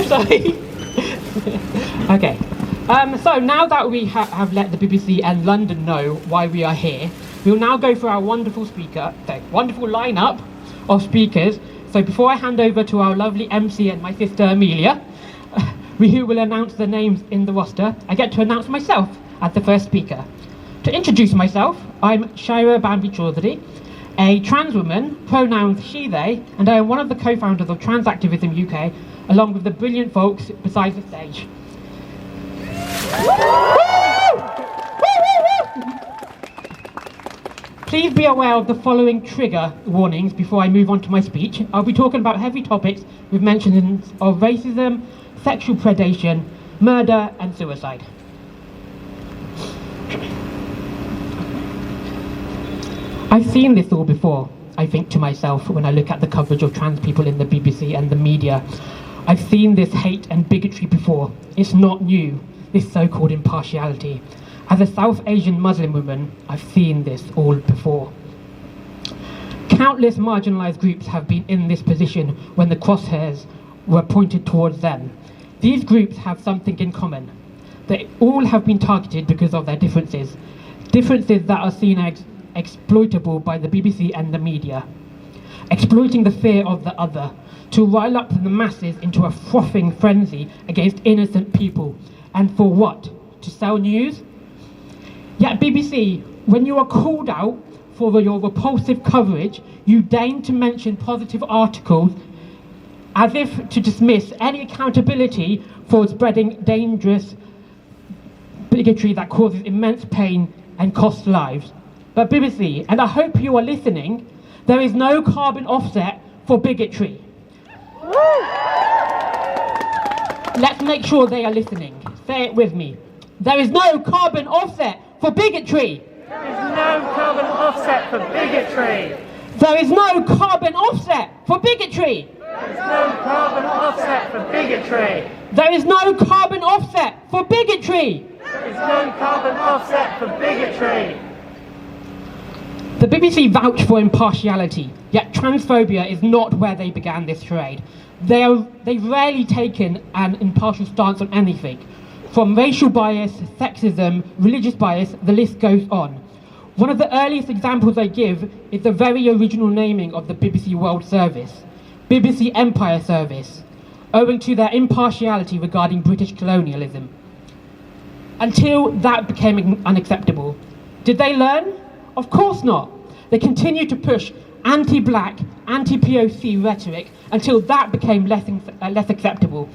I'm sorry. Okay. So now that we have let the BBC and London know why we are here, we'll now go through our wonderful lineup of speakers. So before I hand over to our lovely MC and my sister Amelia, who will announce the names in the roster, I get to announce myself as the first speaker. To introduce myself, I'm Shaira Choudhury, a trans woman, pronouns she, they, and I am one of the co-founders of Trans Activism UK, along with the brilliant folks beside the stage. Please be aware of the following trigger warnings before I move on to my speech. I'll be talking about heavy topics with mentions of racism, sexual predation, murder and suicide. I've seen this all before, I think to myself when I look at the coverage of trans people in the BBC and the media. I've seen this hate and bigotry before. It's not new, this so-called impartiality. As a South Asian Muslim woman, I've seen this all before. Countless marginalised groups have been in this position when the crosshairs were pointed towards them. These groups have something in common. They all have been targeted because of their differences that are seen as exploitable by the BBC and the media, exploiting the fear of the other to rile up the masses into a frothing frenzy against innocent people. And for what? To sell news? Yet BBC, when you are called out for your repulsive coverage, you deign to mention positive articles as if to dismiss any accountability for spreading dangerous bigotry that causes immense pain and costs lives. But BBC, and I hope you are listening, there is no carbon offset for bigotry. Let's make sure they are listening. Say it with me. There is no carbon offset for bigotry. There is no carbon offset for bigotry. There is no carbon offset for bigotry. There is no carbon offset for bigotry. There is no carbon offset for bigotry. There is no carbon offset for bigotry. The BBC vouch for impartiality, yet transphobia is not where they began this charade. They've rarely taken an impartial stance on anything. From racial bias, sexism, religious bias, the list goes on. One of the earliest examples they give is the very original naming of the BBC World Service, BBC Empire Service, owing to their impartiality regarding British colonialism. Until that became unacceptable. Did they learn? Of course not. They continued to push anti-black, anti-POC rhetoric until that became less acceptable.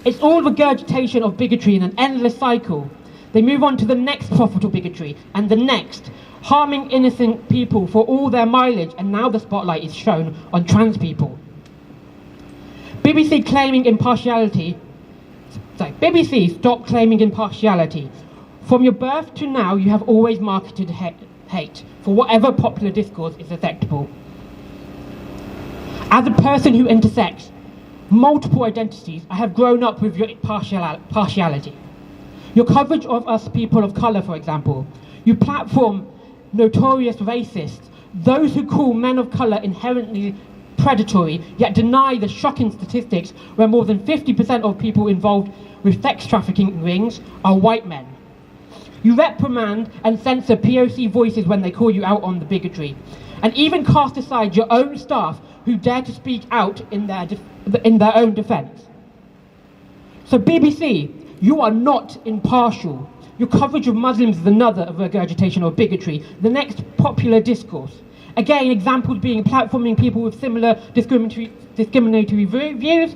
It's all regurgitation of bigotry in an endless cycle. They move on to the next profitable bigotry and the next, harming innocent people for all their mileage, and now the spotlight is shown on trans people. BBC stop claiming impartiality. From your birth to now, you have always marketed hate for whatever popular discourse is acceptable. As a person who intersects multiple identities, I have grown up with your partiality. Your coverage of us people of colour, for example. You platform notorious racists, those who call men of colour inherently predatory, yet deny the shocking statistics where more than 50% of people involved with sex trafficking rings are white men. You reprimand and censor POC voices when they call you out on the bigotry, and even cast aside your own staff who dare to speak out in their own defence. So BBC, you are not impartial. Your coverage of Muslims is another regurgitation of bigotry, the next popular discourse. Again, examples being platforming people with similar discriminatory views.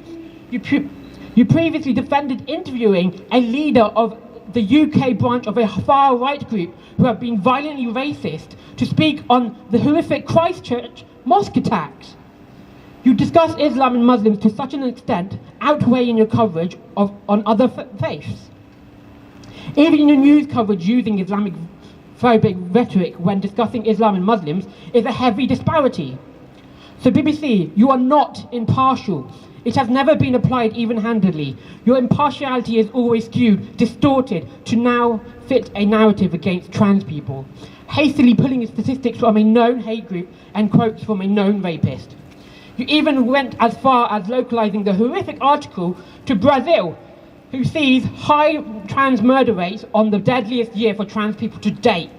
You previously defended interviewing a leader of the UK branch of a far-right group who have been violently racist to speak on the horrific Christchurch mosque attacks. You discuss Islam and Muslims to such an extent, outweighing your coverage on other faiths. Even your news coverage using Islamic phobic rhetoric when discussing Islam and Muslims is a heavy disparity. So BBC, you are not impartial. It has never been applied even-handedly. Your impartiality is always skewed, distorted, to now fit a narrative against trans people, hastily pulling statistics from a known hate group and quotes from a known rapist. You even went as far as localizing the horrific article to Brazil, who sees high trans murder rates on the deadliest year for trans people to date.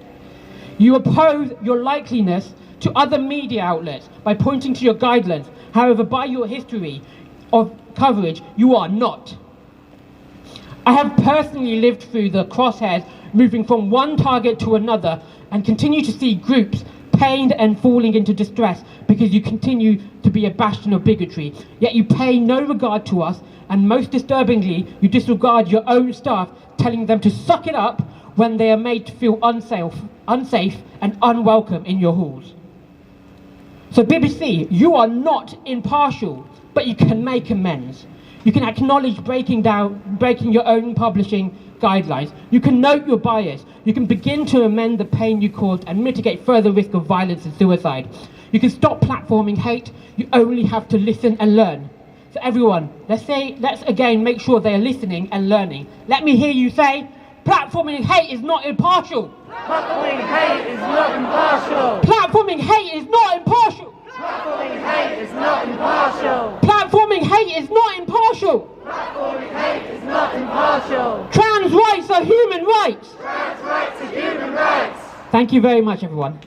You oppose your likeliness to other media outlets by pointing to your guidelines. However, by your history of coverage, you are not. I have personally lived through the crosshairs moving from one target to another and continue to see groups pained and falling into distress because you continue to be a bastion of bigotry. Yet you pay no regard to us, and most disturbingly, you disregard your own staff, telling them to suck it up when they are made to feel unsafe and unwelcome in your halls. So BBC, you are not impartial, but you can make amends. You can acknowledge breaking your own publishing guidelines. You can note your bias. You can begin to amend the pain you caused and mitigate further risk of violence and suicide. You can stop platforming hate. You only have to listen and learn. So everyone, let's again make sure they are listening and learning. Let me hear you say, platforming hate is not impartial. Platforming hate is not impartial. Platforming hate is not impartial. Platforming hate is not impartial. Platforming hate is not impartial. Platforming hate is not impartial. Trans rights are human rights. Trans rights are human rights. Thank you very much, everyone.